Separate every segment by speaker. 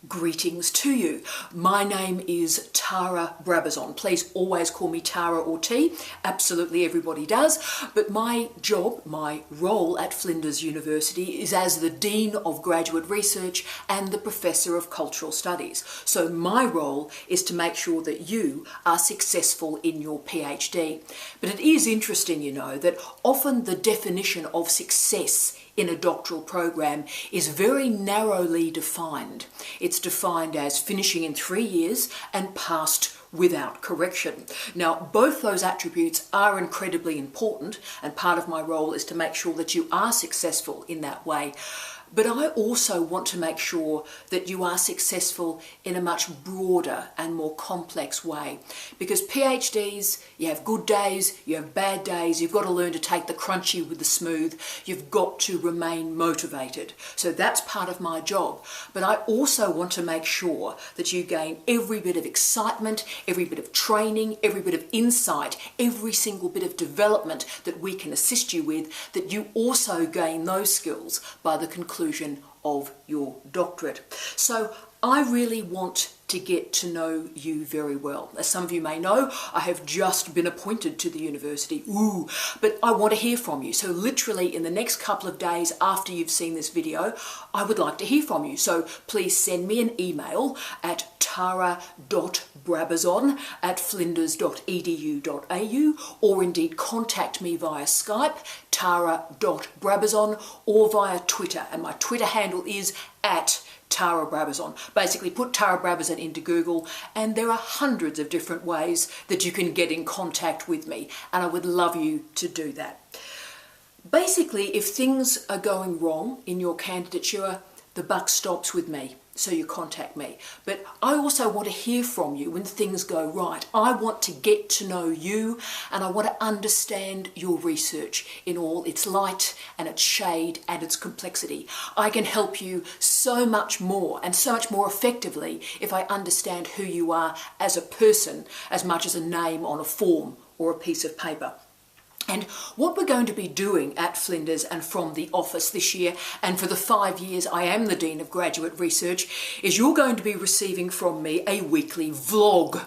Speaker 1: Greetings to you. My name is Tara Brabazon. Please always call me Tara or T. Absolutely everybody does. But my job, my role at Flinders University is as the Dean of Graduate Research and the Professor of Cultural Studies. So my role is to make sure that you are successful in your PhD. But it is interesting, you know, that often the definition of success in a doctoral program is very narrowly defined. It's defined as finishing in 3 years and passed without correction. Now, both those attributes are incredibly important, and part of my role is to make sure that you are successful in that way. But I also want to make sure that you are successful in a much broader and more complex way. Because PhDs, you have good days, you have bad days, you've got to learn to take the crunchy with the smooth, you've got to remain motivated. So that's part of my job. But I also want to make sure that you gain every bit of excitement, every bit of training, every bit of insight, every single bit of development that we can assist you with, that you also gain those skills by the conclusion of your doctorate. So I really want to get to know you very well. As some of you may know, I have just been appointed to the university. But I want to hear from you. So literally in the next couple of days after you've seen this video, I would like to hear from you. So please send me an email at tara.brabazon@flinders.edu.au, or indeed contact me via Skype, tara.brabazon, or via Twitter. And my Twitter handle is @Tara Brabazon. Basically put Tara Brabazon into Google and there are hundreds of different ways that you can get in contact with me, and I would love you to do that. Basically, if things are going wrong in your candidature, the buck stops with me. So you contact me. But I also want to hear from you when things go right. I want to get to know you, and I want to understand your research in all its light and its shade and its complexity. I can help you so much more and so much more effectively if I understand who you are as a person as much as a name on a form or a piece of paper. And what we're going to be doing at Flinders and from the office this year, and for the 5 years I am the Dean of Graduate Research, is you're going to be receiving from me a weekly vlog.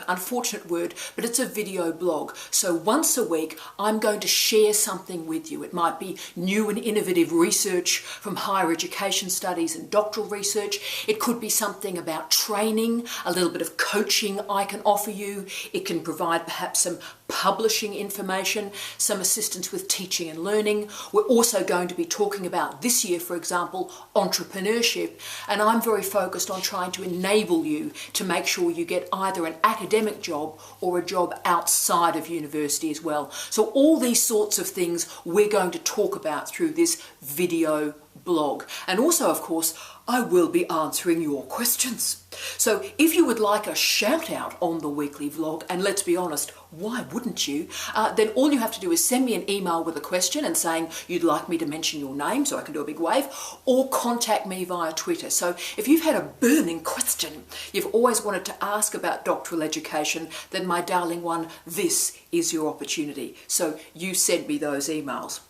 Speaker 1: Unfortunate word, but it's a video blog. So once a week, I'm going to share something with you. It might be new and innovative research from higher education studies and doctoral research. It could be something about training, a little bit of coaching I can offer you. It can provide perhaps some publishing information, some assistance with teaching and learning. We're also going to be talking about this year, for example, entrepreneurship, and I'm very focused on trying to enable you to make sure you get either an academic job or a job outside of university as well. So all these sorts of things we're going to talk about through this video blog. And also, of course, I will be answering your questions. So if you would like a shout out on the weekly vlog, and let's be honest, why wouldn't you? Then all you have to do is send me an email with a question and saying you'd like me to mention your name so I can do a big wave, or contact me via Twitter. So if you've had a burning question you've always wanted to ask about doctoral education, then my darling one, this is your opportunity. So you send me those emails.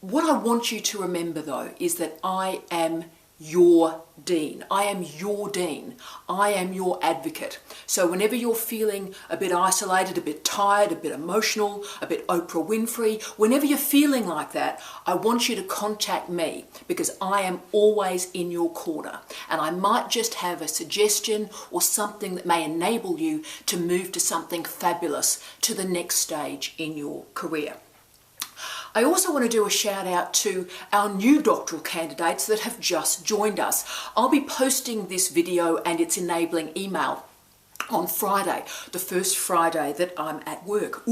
Speaker 1: What I want you to remember though is that I am your dean. I am your dean. I am your advocate. So whenever you're feeling a bit isolated, a bit tired, a bit emotional, a bit Oprah Winfrey, whenever you're feeling like that, I want you to contact me, because I am always in your corner, and I might just have a suggestion or something that may enable you to move to something fabulous, to the next stage in your career. I also want to do a shout out to our new doctoral candidates that have just joined us. I'll be posting this video and its enabling email on Friday, the first Friday that I'm at work.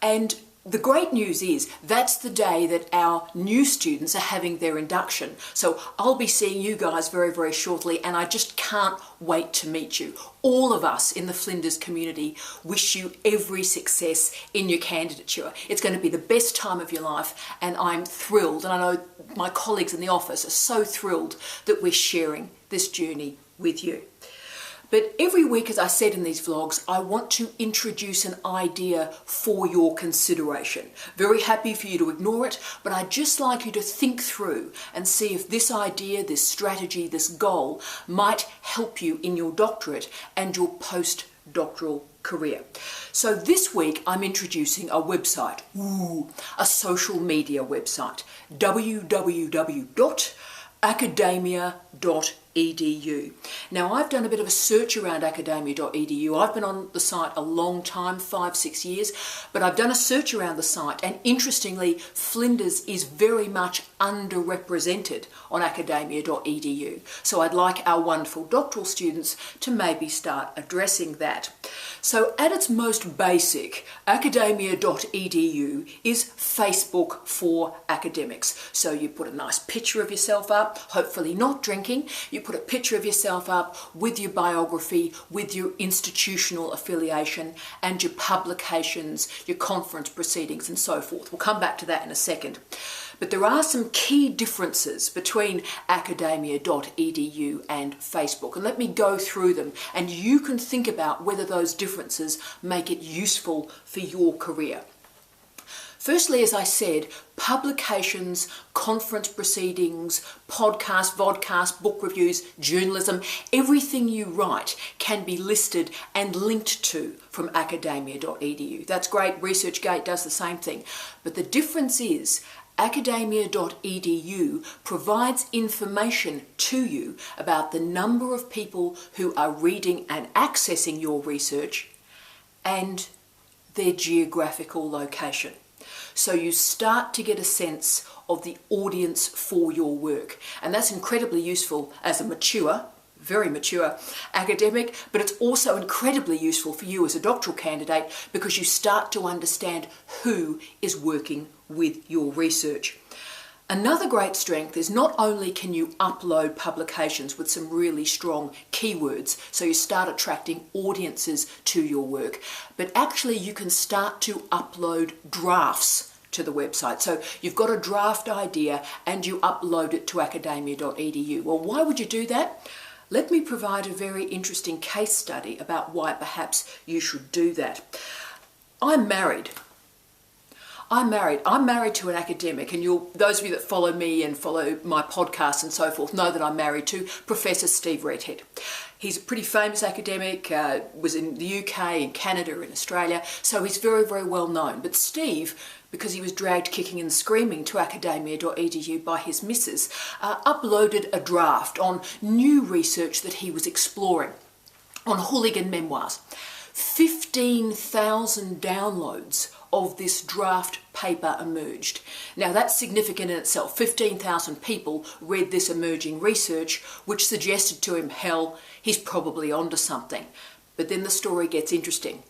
Speaker 1: And the great news is that's the day that our new students are having their induction. So I'll be seeing you guys very, very shortly, and I just can't wait to meet you. All of us in the Flinders community wish you every success in your candidature. It's going to be the best time of your life, and I'm thrilled, and I know my colleagues in the office are so thrilled that we're sharing this journey with you. But every week, as I said in these vlogs, I want to introduce an idea for your consideration. Very happy for you to ignore it, but I'd just like you to think through and see if this idea, this strategy, this goal might help you in your doctorate and your postdoctoral career. So this week I'm introducing a website, a social media website, www.academia.edu. Now, I've done a bit of a search around academia.edu. I've been on the site a long time, 5-6 years, but I've done a search around the site, and interestingly, Flinders is very much underrepresented on academia.edu. So I'd like our wonderful doctoral students to maybe start addressing that. So at its most basic, academia.edu is Facebook for academics. So you put a nice picture of yourself up, hopefully not drinking. You put a picture of yourself up with your biography, with your institutional affiliation and your publications, your conference proceedings and so forth. We'll come back to that in a second. But there are some key differences between academia.edu and Facebook, and let me go through them, and you can think about whether those differences make it useful for your career. Firstly, as I said, publications, conference proceedings, podcasts, vodcasts, book reviews, journalism, everything you write can be listed and linked to from academia.edu. That's great. ResearchGate does the same thing. But the difference is academia.edu provides information to you about the number of people who are reading and accessing your research and their geographical location. So you start to get a sense of the audience for your work. And that's incredibly useful as a mature, very mature academic, but it's also incredibly useful for you as a doctoral candidate because you start to understand who is working with your research. Another great strength is not only can you upload publications with some really strong keywords, so you start attracting audiences to your work, but actually you can start to upload drafts to the website. So you've got a draft idea and you upload it to academia.edu. Well, why would you do that? Let me provide a very interesting case study about why perhaps you should do that. I'm married. I'm married to an academic, and those of you that follow me and follow my podcast and so forth know that I'm married to Professor Steve Redhead. He's a pretty famous academic, was in the UK and Canada and Australia, so he's very, very well known. But Steve, because he was dragged kicking and screaming to academia.edu by his missus, uploaded a draft on new research that he was exploring on hooligan memoirs. 15,000 downloads of this draft paper emerged. Now that's significant in itself. 15,000 people read this emerging research, which suggested to him, hell, he's probably onto something. But then the story gets interesting.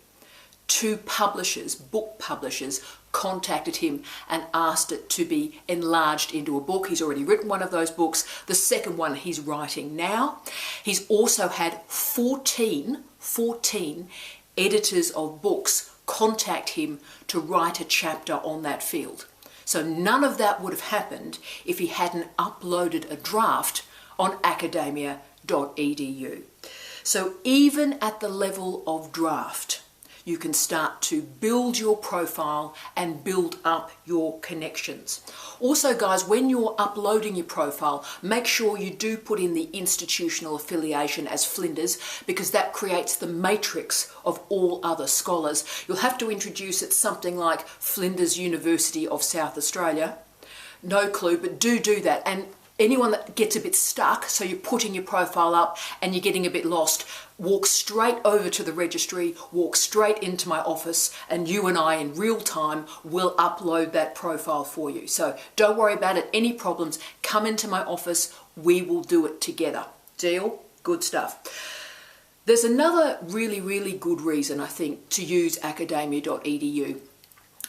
Speaker 1: 2 publishers, book publishers, contacted him and asked it to be enlarged into a book. He's already written one of those books. The second one he's writing now. He's also had 14 editors of books contact him to write a chapter on that field. So none of that would have happened if he hadn't uploaded a draft on academia.edu. So even at the level of draft, you can start to build your profile and build up your connections. Also, guys, when you're uploading your profile, make sure you do put in the institutional affiliation as Flinders, because that creates the matrix of all other scholars. You'll have to introduce it something like Flinders University of South Australia. No clue, but do that. And anyone that gets a bit stuck, so you're putting your profile up and you're getting a bit lost, walk straight over to the registry, walk straight into my office, and you and I in real time will upload that profile for you. So don't worry about it. Any problems, come into my office, we will do it together. Deal? Good stuff. There's another really, really good reason, I think, to use academia.edu.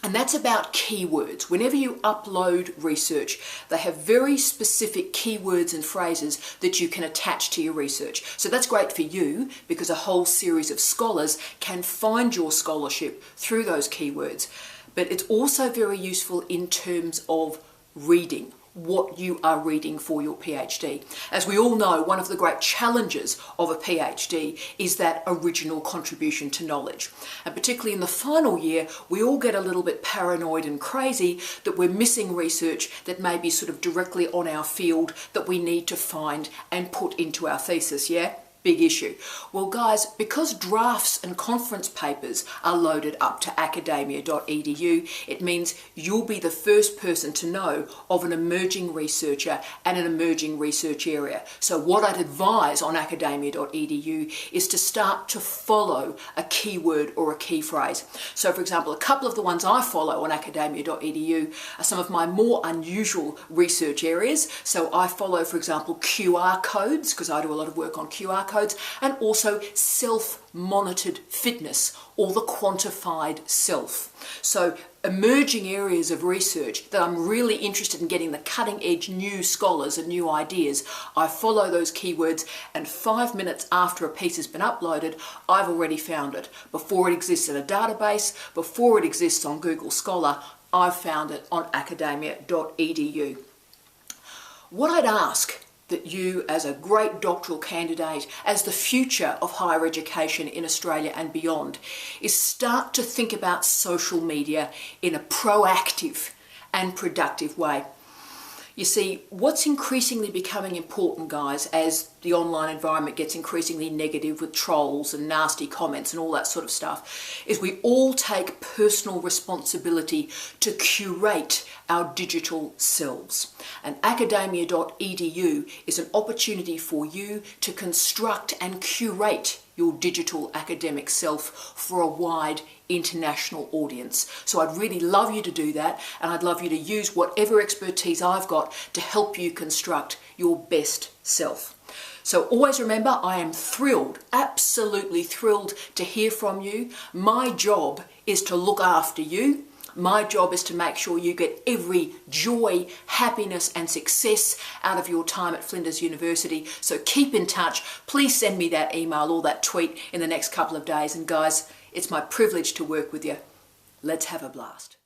Speaker 1: And that's about keywords. Whenever you upload research, they have very specific keywords and phrases that you can attach to your research. So that's great for you because a whole series of scholars can find your scholarship through those keywords. But it's also very useful in terms of reading. what you are reading for your PhD. As we all know, one of the great challenges of a PhD is that original contribution to knowledge. And particularly in the final year, we all get a little bit paranoid and crazy that we're missing research that may be sort of directly on our field that we need to find and put into our thesis, yeah? Big issue. Well, guys, because drafts and conference papers are loaded up to academia.edu, it means you'll be the first person to know of an emerging researcher and an emerging research area. So what I'd advise on academia.edu is to start to follow a keyword or a key phrase. So, for example, a couple of the ones I follow on academia.edu are some of my more unusual research areas. So I follow, for example, QR codes, because I do a lot of work on QR codes, and also self-monitored fitness, or the quantified self. So emerging areas of research that I'm really interested in getting the cutting edge new scholars and new ideas, I follow those keywords, and 5 minutes after a piece has been uploaded, I've already found it. Before it exists in a database, before it exists on Google Scholar, I've found it on academia.edu. What I'd ask that you, as a great doctoral candidate, as the future of higher education in Australia and beyond, is start to think about social media in a proactive and productive way. You see, what's increasingly becoming important, guys, as the online environment gets increasingly negative with trolls and nasty comments and all that sort of stuff, is we all take personal responsibility to curate our digital selves. And academia.edu is an opportunity for you to construct and curate your digital academic self for a wide international audience. So I'd really love you to do that, and I'd love you to use whatever expertise I've got to help you construct your best self. So always remember, I am thrilled, absolutely thrilled to hear from you. My job is to look after you. My job is to make sure you get every joy, happiness and success out of your time at Flinders University. So keep in touch. Please send me that email or that tweet in the next couple of days. And guys, it's my privilege to work with you. Let's have a blast.